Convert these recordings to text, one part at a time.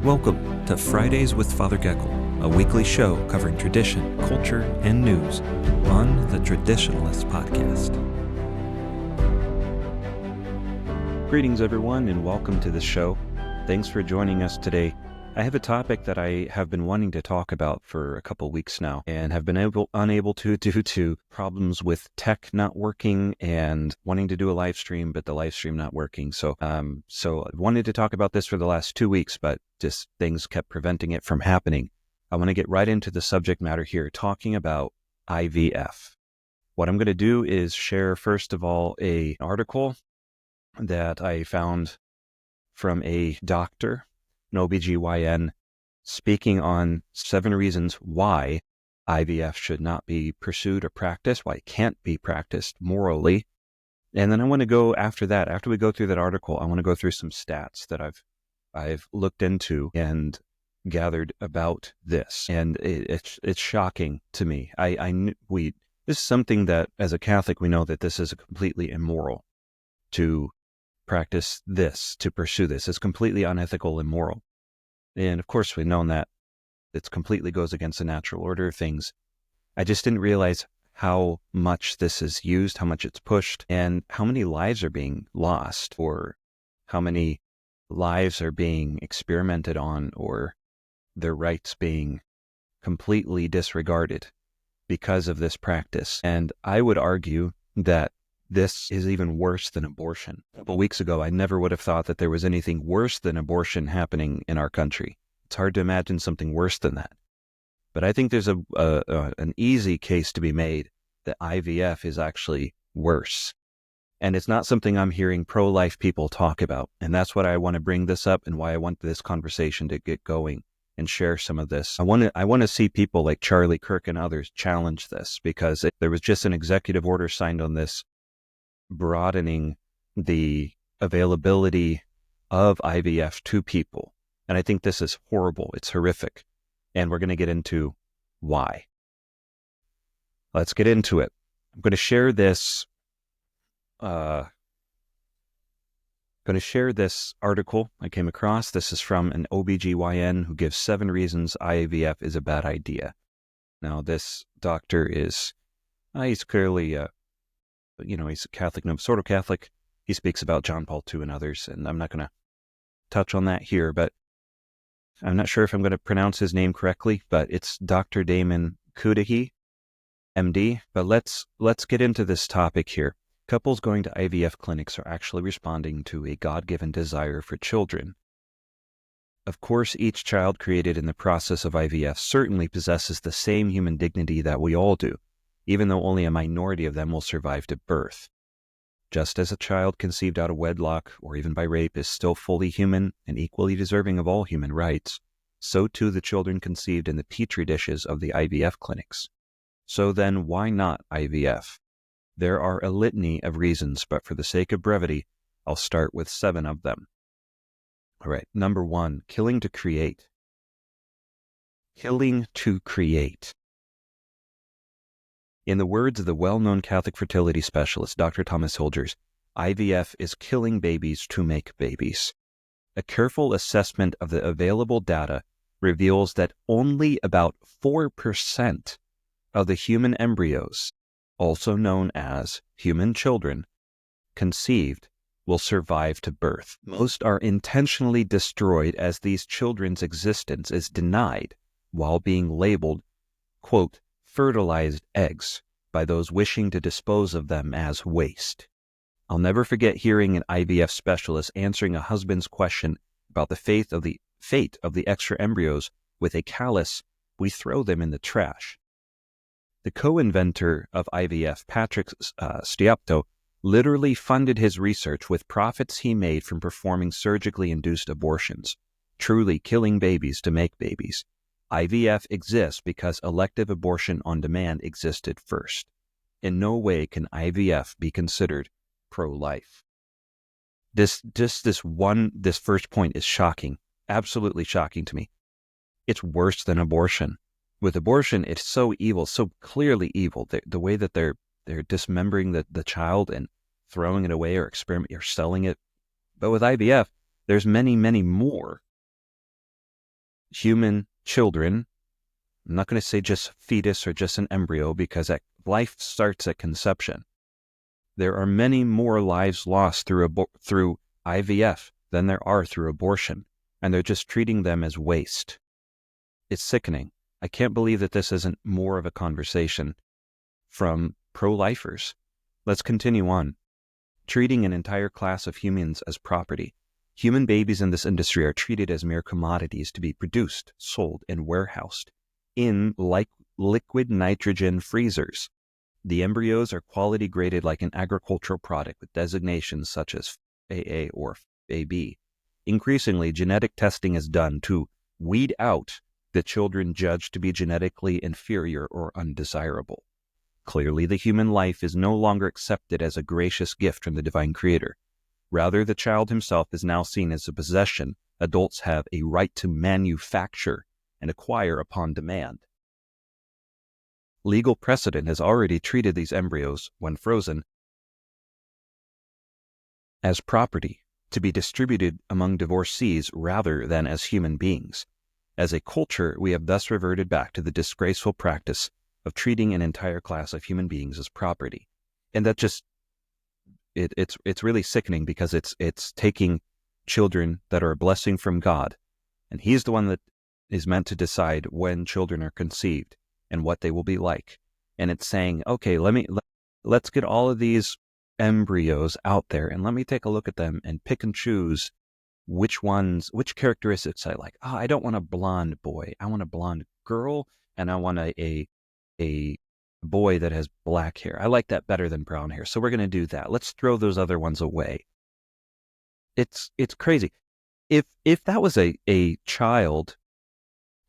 Welcome to Fridays with Father Geckle, a weekly show covering tradition, culture, and news on the Traditionalist Podcast. Greetings, everyone, and welcome to the show. Thanks for joining us today. I have a topic that I have been wanting to talk about for a couple weeks now and have been unable to due to problems with tech not working and wanting to do a live stream, but the live stream not working. So I wanted to talk about this for the last 2 weeks, but just things kept preventing it from happening. I want to get right into the subject matter here, talking about IVF. What I'm going to do is share, first of all, an article that I found from a doctor, an OBGYN, speaking on 7 reasons why IVF should not be pursued or practiced, why it can't be practiced morally. And then I want to go after that, after we go through that article, I want to go through some stats that I've looked into and gathered about this. And it's shocking to me. This is something that as a Catholic, we know that this is completely immoral to practice this, to pursue this. It's completely unethical and immoral. And of course, we've known that it completely goes against the natural order of things. I just didn't realize how much this is used, how much it's pushed, and how many lives are being lost, or how many lives are being experimented on, or their rights being completely disregarded because of this practice. And I would argue that this is even worse than abortion. A couple weeks ago, I never would have thought that there was anything worse than abortion happening in our country. It's hard to imagine something worse than that. But I think there's an easy case to be made that IVF is actually worse. And it's not something I'm hearing pro-life people talk about. And that's what I want to bring this up and why I want this conversation to get going and share some of this. I want to see people like Charlie Kirk and others challenge this, because there was just an executive order signed on this broadening the availability of IVF to people. And I think this is horrible. It's horrific. And we're going to get into why. Let's get into it. I'm going to share this article I came across. This is from an OBGYN who gives 7 reasons IVF is a bad idea. Now, this doctor is, he's clearly he's a Catholic, sort of Catholic. He speaks about John Paul II and others, and I'm not going to touch on that here, but I'm not sure if I'm going to pronounce his name correctly, but it's Dr. Damon Cudahy, MD. But let's get into this topic here. Couples going to IVF clinics are actually responding to a God-given desire for children. Of course, each child created in the process of IVF certainly possesses the same human dignity that we all do, even though only a minority of them will survive to birth. Just as a child conceived out of wedlock or even by rape is still fully human and equally deserving of all human rights, so too the children conceived in the petri dishes of the IVF clinics. So then, why not IVF? There are a litany of reasons, but for the sake of brevity, I'll start with 7 of them. All right, number 1, killing to create. Killing to create. In the words of the well-known Catholic fertility specialist, Dr. Thomas Hilgers, IVF is killing babies to make babies. A careful assessment of the available data reveals that only about 4% of the human embryos, also known as human children, conceived will survive to birth. Most are intentionally destroyed as these children's existence is denied while being labeled, quote, fertilized eggs by those wishing to dispose of them as waste. I'll never forget hearing an IVF specialist answering a husband's question about the fate of the extra embryos with a callous, "We throw them in the trash." The co-inventor of IVF, Patrick Stiapto, literally funded his research with profits he made from performing surgically induced abortions, truly killing babies to make babies. IVF exists because elective abortion on demand existed first. In no way can IVF be considered pro-life. This first point is shocking, absolutely shocking to me. It's worse than abortion. With abortion, it's so evil, so clearly evil. The way that they're dismembering the child and throwing it away or selling it. But with IVF, there's many, many more human children. I'm not going to say just fetus or just an embryo, because life starts at conception. There are many more lives lost through IVF than there are through abortion, and they're just treating them as waste. It's sickening. I can't believe that this isn't more of a conversation from pro-lifers. Let's continue on. Treating an entire class of humans as property. Human babies in this industry are treated as mere commodities to be produced, sold, and warehoused in liquid nitrogen freezers. The embryos are quality graded like an agricultural product with designations such as AA or AB. Increasingly, genetic testing is done to weed out the children judged to be genetically inferior or undesirable. Clearly, the human life is no longer accepted as a gracious gift from the divine creator. Rather, the child himself is now seen as a possession adults have a right to manufacture and acquire upon demand. Legal precedent has already treated these embryos, when frozen, as property to be distributed among divorcees rather than as human beings. As a culture, we have thus reverted back to the disgraceful practice of treating an entire class of human beings as property. And that just, it's really sickening, because it's taking children that are a blessing from God, and He's the one that is meant to decide when children are conceived and what they will be like. And it's saying, okay, let's get all of these embryos out there and let me take a look at them and pick and choose which characteristics I like. I don't want a blonde boy. I want a blonde girl, and I want a boy that has black hair. I like that better than brown hair. So we're going to do that. Let's throw those other ones away. It's crazy. If that was a child,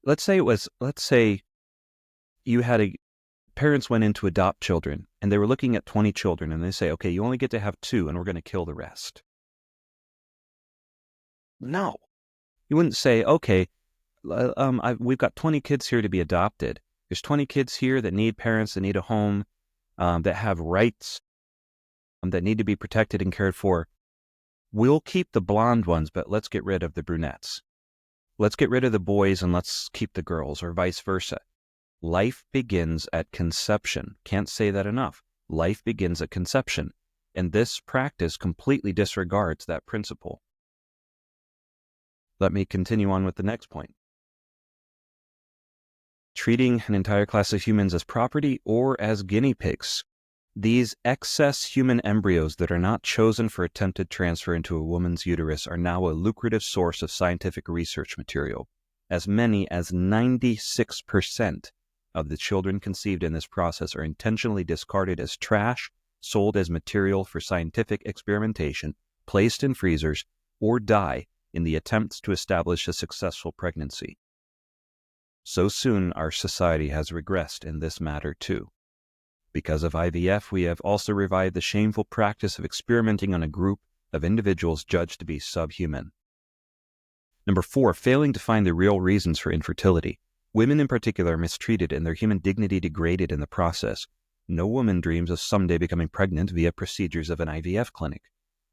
let's say you had parents went in to adopt children, and they were looking at 20 children, and they say, okay, you only get to have 2, and we're going to kill the rest. No. You wouldn't say, okay, we've got 20 kids here to be adopted. There's 20 kids here that need parents, that need a home, that have rights, that need to be protected and cared for. We'll keep the blonde ones, but let's get rid of the brunettes. Let's get rid of the boys and let's keep the girls, or vice versa. Life begins at conception. Can't say that enough. Life begins at conception. And this practice completely disregards that principle. Let me continue on with the next point. Treating an entire class of humans as property or as guinea pigs. These excess human embryos that are not chosen for attempted transfer into a woman's uterus are now a lucrative source of scientific research material. As many as 96% of the children conceived in this process are intentionally discarded as trash, sold as material for scientific experimentation, placed in freezers, or die in the attempts to establish a successful pregnancy. So soon our society has regressed in this matter too. Because of IVF, we have also revived the shameful practice of experimenting on a group of individuals judged to be subhuman. Number 4, failing to find the real reasons for infertility. Women in particular are mistreated and their human dignity degraded in the process. No woman dreams of someday becoming pregnant via procedures of an IVF clinic.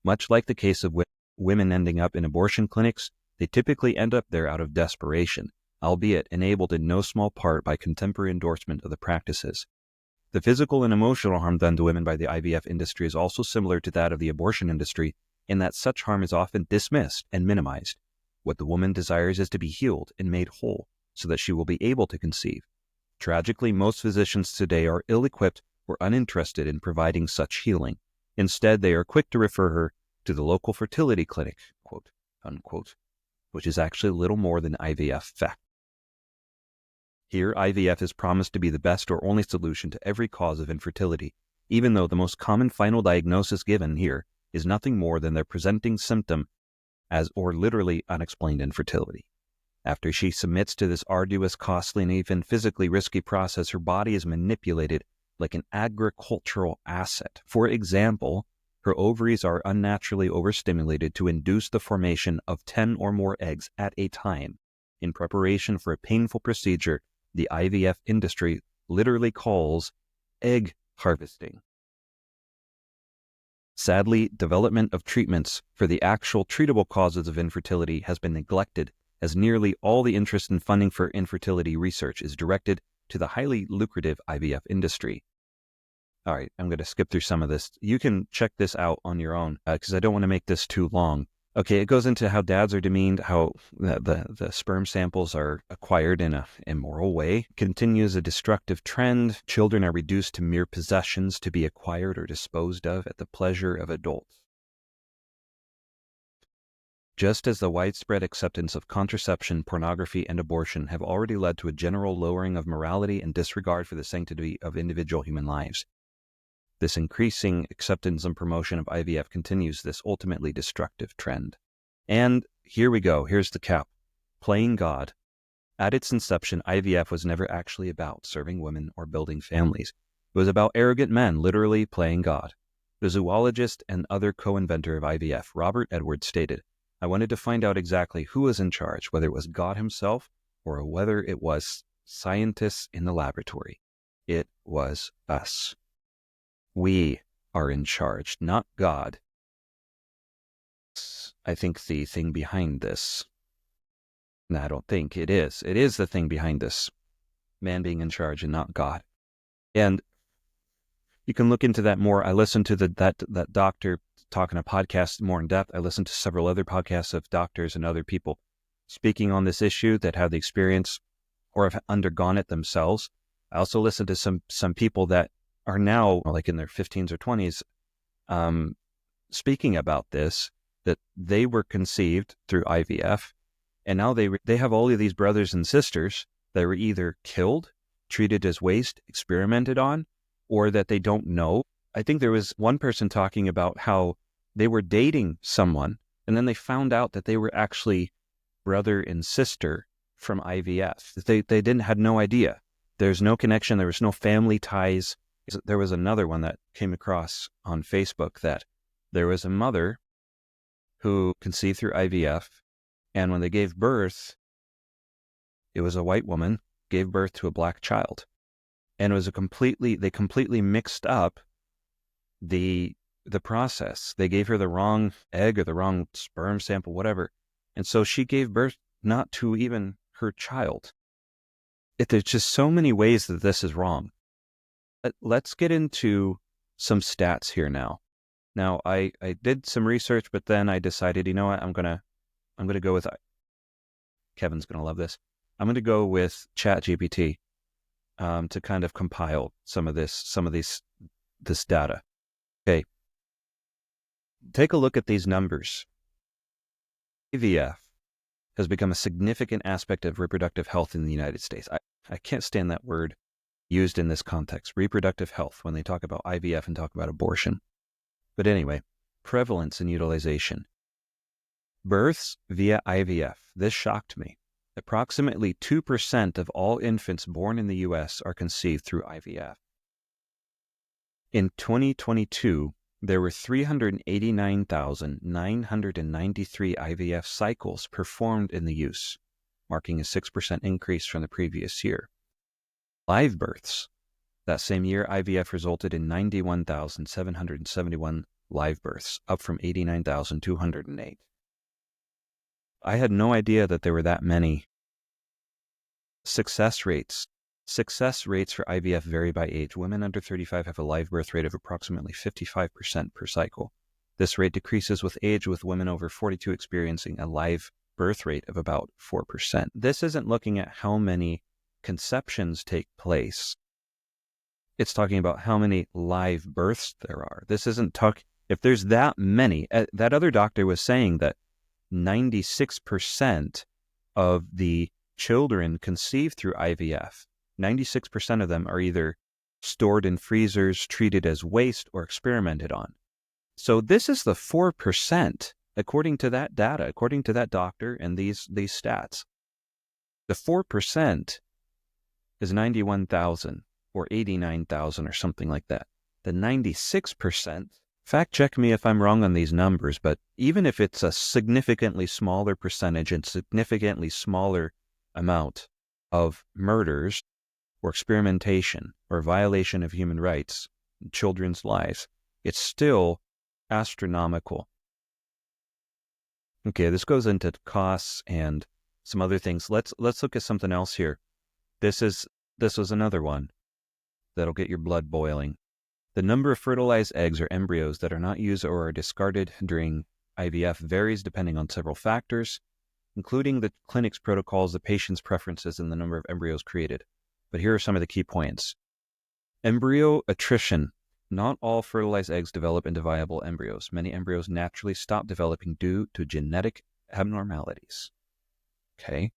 Much like the case of women ending up in abortion clinics, they typically end up there out of desperation, albeit enabled in no small part by contemporary endorsement of the practices. The physical and emotional harm done to women by the IVF industry is also similar to that of the abortion industry, in that such harm is often dismissed and minimized. What the woman desires is to be healed and made whole, so that she will be able to conceive. Tragically, most physicians today are ill-equipped or uninterested in providing such healing. Instead, they are quick to refer her to the local fertility clinic, quote, unquote, which is actually little more than IVF fact. Here, IVF is promised to be the best or only solution to every cause of infertility, even though the most common final diagnosis given here is nothing more than their presenting symptom as or literally unexplained infertility. After she submits to this arduous, costly, and even physically risky process, her body is manipulated like an agricultural asset. For example, her ovaries are unnaturally overstimulated to induce the formation of 10 or more eggs at a time. In preparation for a painful procedure the IVF industry literally calls egg harvesting. Sadly, development of treatments for the actual treatable causes of infertility has been neglected as nearly all the interest in funding for infertility research is directed to the highly lucrative IVF industry. All right, I'm going to skip through some of this. You can check this out on your own because I don't want to make this too long. Okay, it goes into how dads are demeaned, how the sperm samples are acquired in an immoral way, continues a destructive trend. Children are reduced to mere possessions to be acquired or disposed of at the pleasure of adults. Just as the widespread acceptance of contraception, pornography, and abortion have already led to a general lowering of morality and disregard for the sanctity of individual human lives, this increasing acceptance and promotion of IVF continues this ultimately destructive trend. And here we go. Here's the cap. Playing God. At its inception, IVF was never actually about serving women or building families. It was about arrogant men literally playing God. The zoologist and other co-inventor of IVF, Robert Edwards, stated, "I wanted to find out exactly who was in charge, whether it was God himself or whether it was scientists in the laboratory. It was us. We are in charge, not God." I think the thing behind this, no, I don't think it is. It is the thing behind this. Man being in charge and not God. And you can look into that more. I listened to that doctor talking a podcast more in depth. I listened to several other podcasts of doctors and other people speaking on this issue that have the experience or have undergone it themselves. I also listened to some people that are now like in their 15s or 20s speaking about this, that they were conceived through IVF, and now they have all of these brothers and sisters that were either killed, treated as waste, experimented on, or that they don't know. I think there was one person talking about how they were dating someone, and then they found out that they were actually brother and sister from IVF. They had no idea. There's no connection. There was no family ties. There was another one that came across on Facebook that there was a mother who conceived through IVF, and when they gave birth, it was a white woman, gave birth to a black child. And it was they completely mixed up the process. They gave her the wrong egg or the wrong sperm sample, whatever. And so she gave birth not to even her child. There's just so many ways that this is wrong. Let's get into some stats here now. Now, I did some research, but then I decided, you know what, I'm gonna go with, Kevin's gonna love this. I'm gonna go with ChatGPT to kind of compile some of this data. Okay, take a look at these numbers. IVF has become a significant aspect of reproductive health in the United States. I can't stand that word used in this context, reproductive health, when they talk about IVF and talk about abortion. But anyway, prevalence and utilization. Births via IVF. This shocked me. Approximately 2% of all infants born in the U.S. are conceived through IVF. In 2022, there were 389,993 IVF cycles performed in the use, marking a 6% increase from the previous year. Live births. That same year, IVF resulted in 91,771 live births, up from 89,208. I had no idea that there were that many. Success rates. Success rates for IVF vary by age. Women under 35 have a live birth rate of approximately 55% per cycle. This rate decreases with age, with women over 42 experiencing a live birth rate of about 4%. This isn't looking at how many conceptions take place. It's talking about how many live births there are. This isn't if there's that many. That other doctor was saying that 96% of the children conceived through IVF, 96% of them are either stored in freezers, treated as waste, or experimented on. So this is the 4%, according to that data, according to that doctor and these stats. The 4% is 91,000 or 89,000 or something like that. The 96%, fact check me if I'm wrong on these numbers, but even if it's a significantly smaller percentage and significantly smaller amount of murders or experimentation or violation of human rights, children's lives, it's still astronomical. Okay, this goes into costs and some other things. Let's look at something else here. This was another one that'll get your blood boiling. The number of fertilized eggs or embryos that are not used or are discarded during IVF varies depending on several factors, including the clinic's protocols, the patient's preferences, and the number of embryos created. But here are some of the key points. Embryo attrition. Not all fertilized eggs develop into viable embryos. Many embryos naturally stop developing due to genetic abnormalities. Okay.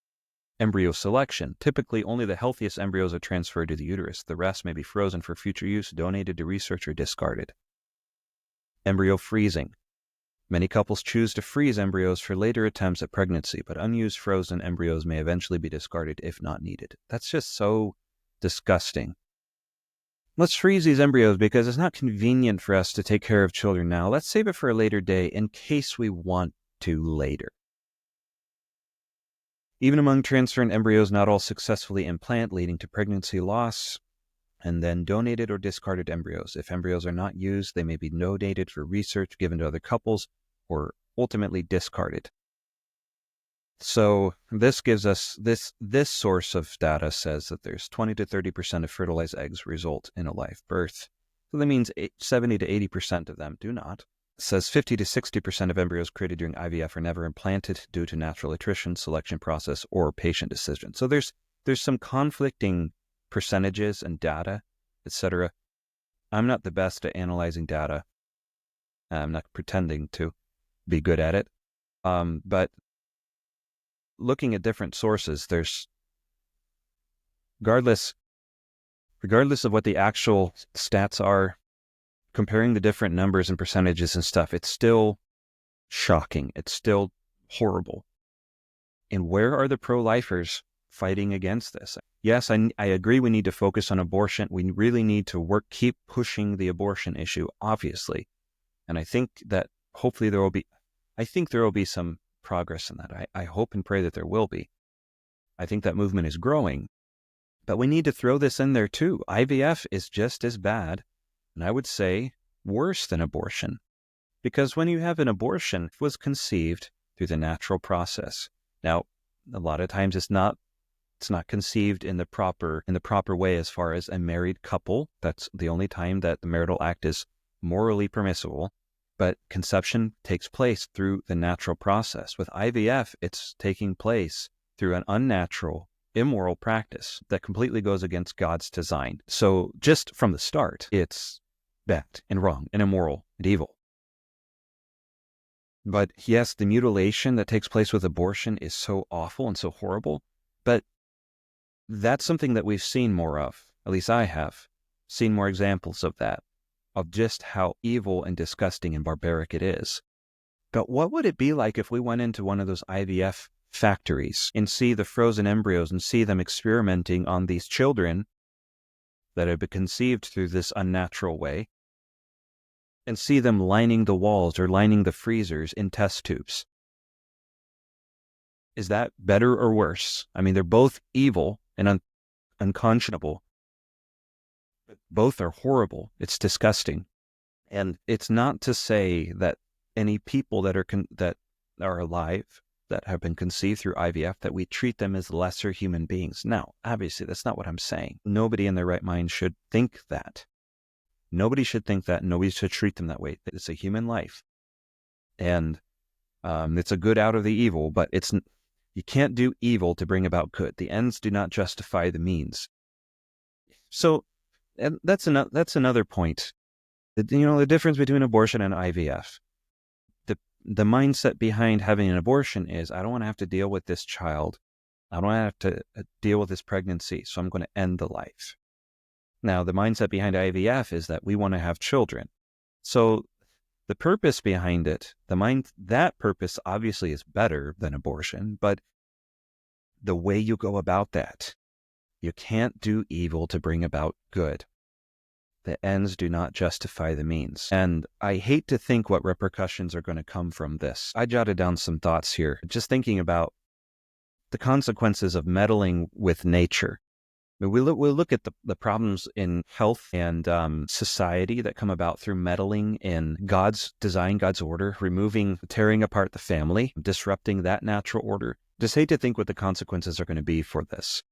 Embryo selection. Typically, only the healthiest embryos are transferred to the uterus. The rest may be frozen for future use, donated to research, or discarded. Embryo freezing. Many couples choose to freeze embryos for later attempts at pregnancy, but unused frozen embryos may eventually be discarded if not needed. That's just so disgusting. Let's freeze these embryos because it's not convenient for us to take care of children now. Let's save it for a later day in case we want to later. Even among transferred embryos, not all successfully implant, leading to pregnancy loss, and then donated or discarded embryos. If embryos are not used, they may be donated for research, given to other couples, or ultimately discarded. So this gives us, this source of data says that there's 20 to 30% of fertilized eggs result in a live birth. So that means 70 to 80% of them do not. It says 50 to 60% of embryos created during IVF are never implanted due to natural attrition, selection process, or patient decision. So there's some conflicting percentages and data, etc. I'm not the best at analyzing data. I'm not pretending to be good at it. But looking at different sources, there's, regardless of what the actual stats are, comparing the different numbers and percentages and stuff, it's still shocking. It's still horrible. And where are the pro-lifers fighting against this? Yes, I agree we need to focus on abortion. We really need to keep pushing the abortion issue, obviously. And I think that hopefully there will be some progress in that. I hope and pray that there will be. I think that movement is growing. But we need to throw this in there too. IVF is just as bad, and I would say worse than abortion. Because when you have an abortion, it was conceived through the natural process. Now, a lot of times it's not conceived in the proper way as far as a married couple. That's the only time that the marital act is morally permissible. But conception takes place through the natural process. With IVF, it's taking place through an unnatural, immoral practice that completely goes against God's design. So just from the start, it's bad and wrong and immoral and evil. But yes, the mutilation that takes place with abortion is so awful and so horrible, but that's something that we've seen more of. At least I have seen more examples of that, of just how evil and disgusting and barbaric it is. But what would it be like if we went into one of those IVF factories and see the frozen embryos and see them experimenting on these children that have been conceived through this unnatural way, and see them lining the walls or lining the freezers in test tubes? Is that better or worse? I mean, they're both evil and unconscionable. Both are horrible. It's disgusting. And it's not to say that any people that are alive, that have been conceived through IVF, that we treat them as lesser human beings. No, obviously, that's not what I'm saying. Nobody in their right mind should think that. Nobody should think that. Nobody should treat them that way. It's a human life. And it's a good out of the evil, but you can't do evil to bring about good. The ends do not justify the means. So, and that's another point. The difference between abortion and IVF. The mindset behind having an abortion is, I don't want to have to deal with this child. I don't want to have to deal with this pregnancy, so I'm going to end the life. Now, the mindset behind IVF is that we want to have children. So the purpose behind it, that purpose obviously is better than abortion, but the way you go about that, you can't do evil to bring about good. The ends do not justify the means. And I hate to think what repercussions are going to come from this. I jotted down some thoughts here, just thinking about the consequences of meddling with nature. I mean, we'll look at the problems in health and society that come about through meddling in God's design, God's order, tearing apart the family, disrupting that natural order. Just hate to think what the consequences are going to be for this.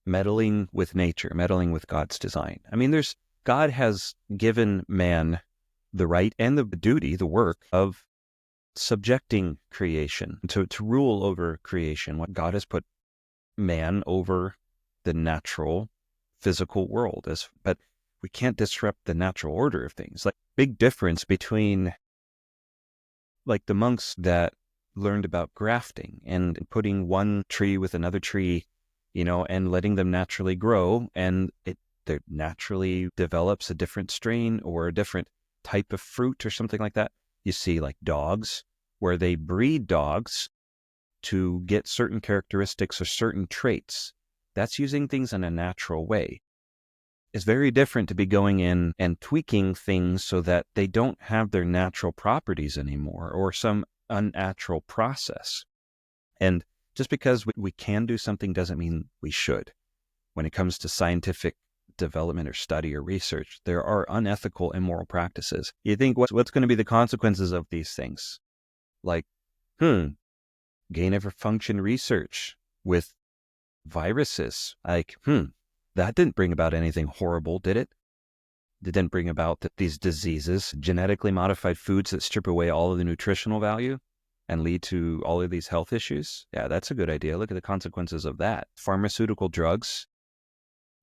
Meddling with nature, meddling with God's design. I mean, God has given man the right and the duty, the work of subjecting creation, to rule over creation. What God has put man over the natural physical world, but we can't disrupt the natural order of things. Like, big difference between like the monks that learned about grafting and putting one tree with another tree, and letting them naturally grow, and it naturally develops a different strain or a different type of fruit or something like that. You see like dogs, where they breed dogs to get certain characteristics or certain traits. That's using things in a natural way. It's very different to be going in and tweaking things so that they don't have their natural properties anymore, or some unnatural process. And just because we can do something doesn't mean we should. When it comes to scientific development or study or research, there are unethical, immoral practices. You think, what's going to be the consequences of these things? Like, gain of function research with viruses. Like, that didn't bring about anything horrible, did it? It didn't bring about these diseases, genetically modified foods that strip away all of the nutritional value and lead to all of these health issues. Yeah, that's a good idea. Look at the consequences of that. Pharmaceutical drugs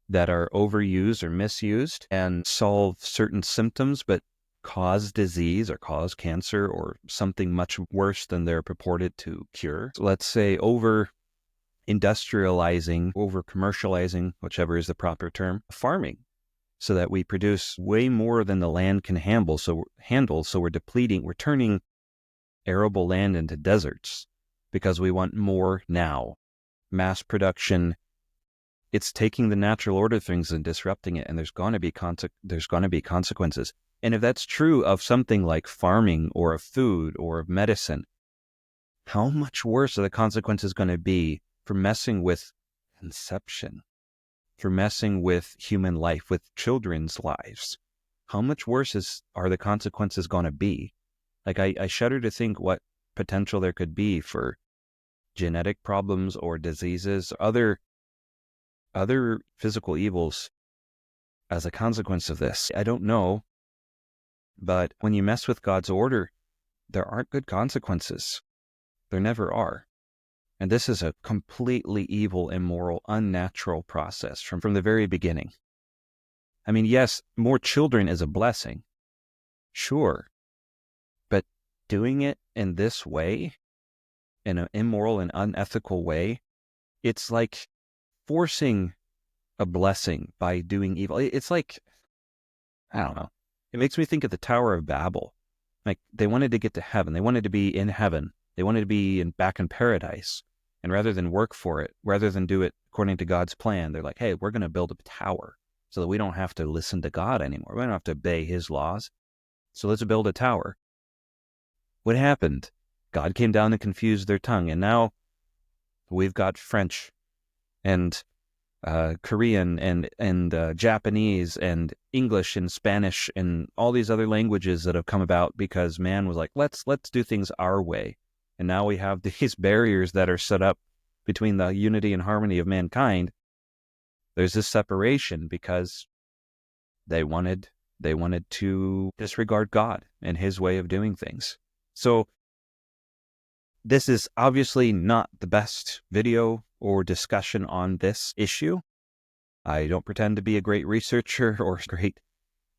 that are overused or misused and solve certain symptoms, but cause disease or cause cancer or something much worse than they're purported to cure. So let's say over industrializing, over commercializing, whichever is the proper term, farming, so that we produce way more than the land can handle. So we're depleting, we're turning arable land into deserts because we want more now. Mass production, it's taking the natural order of things and disrupting it, and there's going to be consequences. And if that's true of something like farming or of food or of medicine, how much worse are the consequences going to be for messing with conception, for messing with human life, with children's lives? How much worse are the consequences going to be? Like, I shudder to think what potential there could be for genetic problems or diseases, other physical evils as a consequence of this. I don't know, but when you mess with God's order, there aren't good consequences. There never are. And this is a completely evil, immoral, unnatural process from the very beginning. I mean, yes, more children is a blessing. Sure. But doing it in this way, in an immoral and unethical way, it's like forcing a blessing by doing evil. It's like, I don't know. It makes me think of the Tower of Babel. Like, they wanted to get to heaven. They wanted to be in heaven. They wanted to be back in paradise. And rather than work for it, rather than do it according to God's plan, they're like, hey, we're going to build a tower so that we don't have to listen to God anymore. We don't have to obey his laws. So let's build a tower. What happened? God came down and confused their tongue. And now we've got French and Korean and Japanese and English and Spanish and all these other languages that have come about because man was like, let's do things our way. And now we have these barriers that are set up between the unity and harmony of mankind. There's this separation because they wanted to disregard God and his way of doing things. So this is obviously not the best video or discussion on this issue. I don't pretend to be a great researcher or great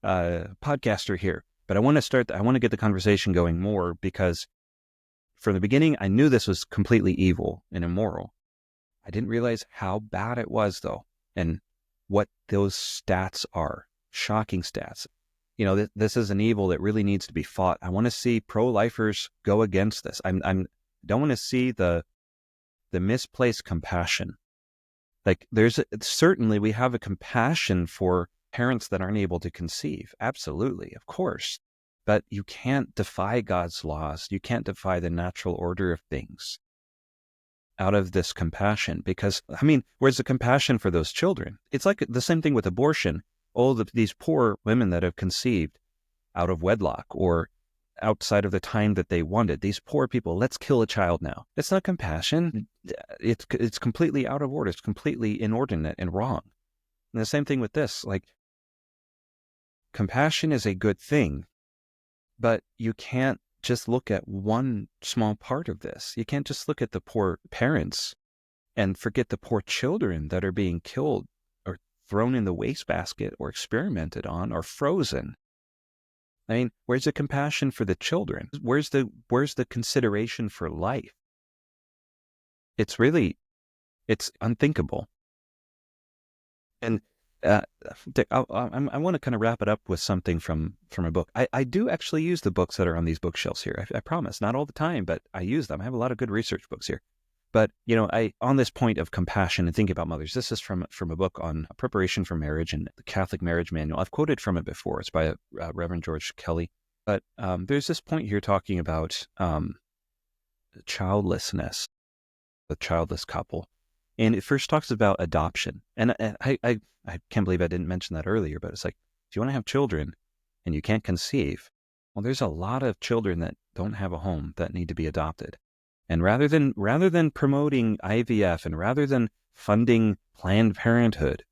podcaster here, but I want to get the conversation going more because from the beginning, I knew this was completely evil and immoral. I didn't realize how bad it was, though, and what those stats are. Shocking stats. This is an evil that really needs to be fought. I want to see pro-lifers go against this. I don't want to see the misplaced compassion. Like, certainly we have a compassion for parents that aren't able to conceive. Absolutely, of course. But you can't defy God's laws. You can't defy the natural order of things out of this compassion. Because, where's the compassion for those children? It's like the same thing with abortion. These poor women that have conceived out of wedlock or outside of the time that they wanted. These poor people, let's kill a child now. It's not compassion. It's completely out of order. It's completely inordinate and wrong. And the same thing with this, like, compassion is a good thing, but you can't just look at one small part of this. You can't just look at the poor parents and forget the poor children that are being killed or thrown in the wastebasket or experimented on or frozen. I mean, where's the compassion for the children? Where's the consideration for life? It's unthinkable. And I want to kind of wrap it up with something from a book. I do actually use the books that are on these bookshelves here. I promise, not all the time, but I use them. I have a lot of good research books here. But, on this point of compassion and thinking about mothers, this is from a book on preparation for marriage and the Catholic Marriage Manual. I've quoted from it before. It's by Reverend George Kelly. But there's this point here talking about childlessness, the childless couple. And it first talks about adoption. And I can't believe I didn't mention that earlier, but it's like, if you want to have children and you can't conceive, well, there's a lot of children that don't have a home that need to be adopted. And rather than promoting IVF and rather than funding Planned Parenthood,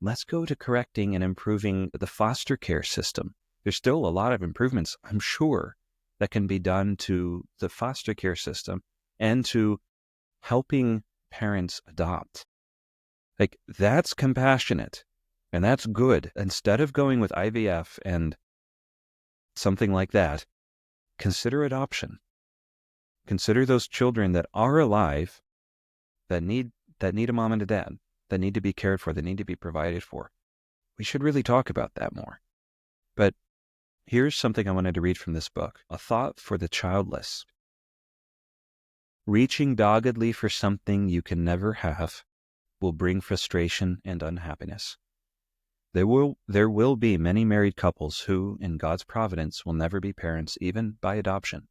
let's go to correcting and improving the foster care system. There's still a lot of improvements, I'm sure, that can be done to the foster care system and to helping parents adopt. Like, that's compassionate and that's good. Instead of going with IVF and something like that, consider adoption. Consider those children that are alive, that need a mom and a dad, that need to be cared for, that need to be provided for. We should really talk about that more. But here's something I wanted to read from this book, A Thought for the Childless. Reaching doggedly for something you can never have will bring frustration and unhappiness. There will be many married couples who, in God's providence, will never be parents even by adoption.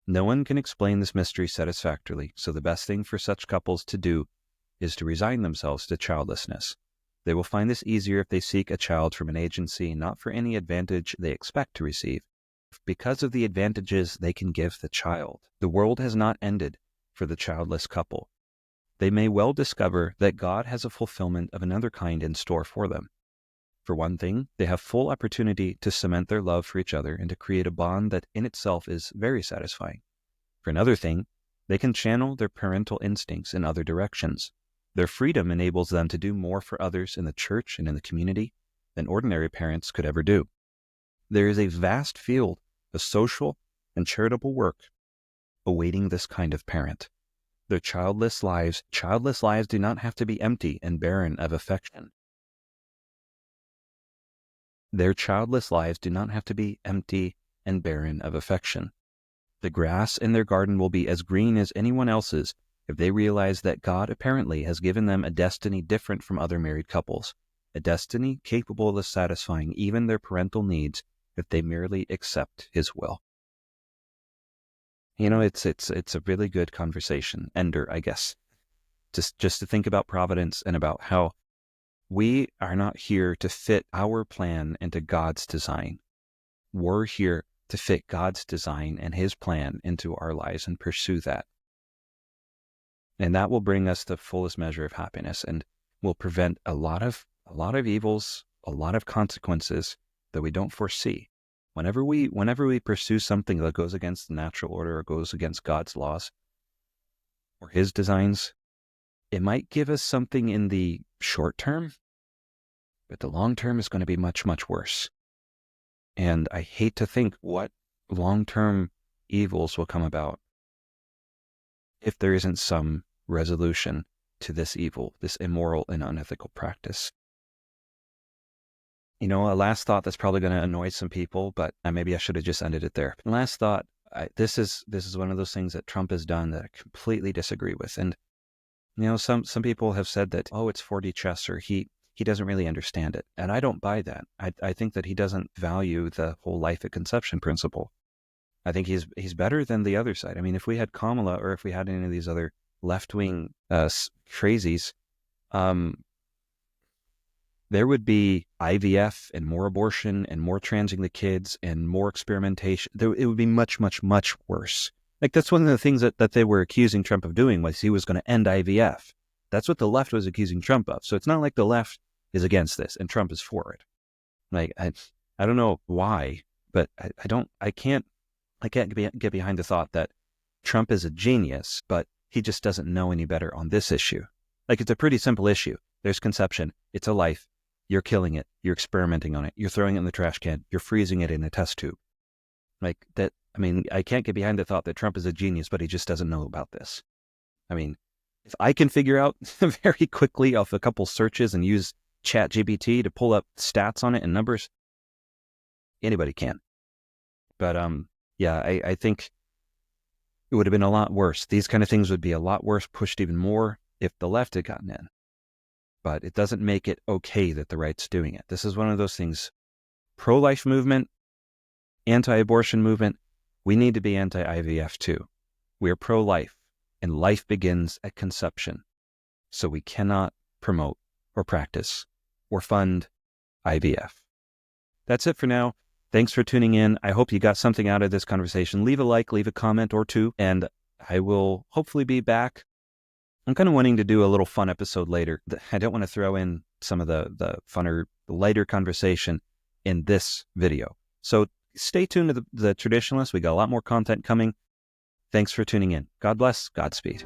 No one can explain this mystery satisfactorily, so the best thing for such couples to do is to resign themselves to childlessness. They will find this easier if they seek a child from an agency, not for any advantage they expect to receive, because of the advantages they can give the child. The world has not ended for the childless couple. They may well discover that God has a fulfillment of another kind in store for them. For one thing, they have full opportunity to cement their love for each other and to create a bond that in itself is very satisfying. For another thing, they can channel their parental instincts in other directions. Their freedom enables them to do more for others in the church and in the community than ordinary parents could ever do. There is a vast field of social and charitable work awaiting this kind of parent. Their childless lives do not have to be empty and barren of affection. Their childless lives do not have to be empty and barren of affection. The grass in their garden will be as green as anyone else's if they realize that God apparently has given them a destiny different from other married couples, a destiny capable of satisfying even their parental needs if they merely accept His will. It's a really good conversation ender, I guess. Just to think about providence and about how we are not here to fit our plan into God's design. We're here to fit God's design and His plan into our lives and pursue that. And that will bring us the fullest measure of happiness and will prevent a lot of evils, a lot of consequences that we don't foresee. Whenever we pursue something that goes against the natural order or goes against God's laws or His designs, it might give us something in the short term, but the long term is going to be much, much worse. And I hate to think what long-term evils will come about if there isn't some resolution to this evil, this immoral and unethical practice. A last thought that's probably going to annoy some people, but maybe I should have just ended it there. Last thought, this is one of those things that Trump has done that I completely disagree with. And some people have said that, oh, it's 4D chess, or he doesn't really understand it. And I don't buy that. I think that he doesn't value the whole life at conception principle. I think he's better than the other side. I mean, if we had Kamala or if we had any of these other left-wing crazies, there would be IVF and more abortion and more transing the kids and more experimentation. It would be much, much, much worse. Like, that's one of the things that they were accusing Trump of doing, was he was going to end IVF. That's what the left was accusing Trump of. So it's not like the left is against this and Trump is for it. Like, I don't know why, but I can't get behind the thought that Trump is a genius, but he just doesn't know any better on this issue. Like, it's a pretty simple issue. There's conception. It's a life. You're killing it. You're experimenting on it. You're throwing it in the trash can. You're freezing it in a test tube. Like that. I mean, I can't get behind the thought that Trump is a genius, but he just doesn't know about this. I mean, if I can figure out very quickly off a couple searches and use ChatGPT to pull up stats on it and numbers, anybody can. But yeah, I think it would have been a lot worse. These kind of things would be a lot worse, pushed even more if the left had gotten in. But it doesn't make it okay that the right's doing it. This is one of those things. Pro-life movement, anti-abortion movement, we need to be anti-IVF too. We are pro-life, and life begins at conception. So we cannot promote or practice or fund IVF. That's it for now. Thanks for tuning in. I hope you got something out of this conversation. Leave a like, leave a comment or two, and I will hopefully be back. I'm kind of wanting to do a little fun episode later. I don't want to throw in some of the funner, lighter conversation in this video. So stay tuned to the Traditionalists. We got a lot more content coming. Thanks for tuning in. God bless. Godspeed.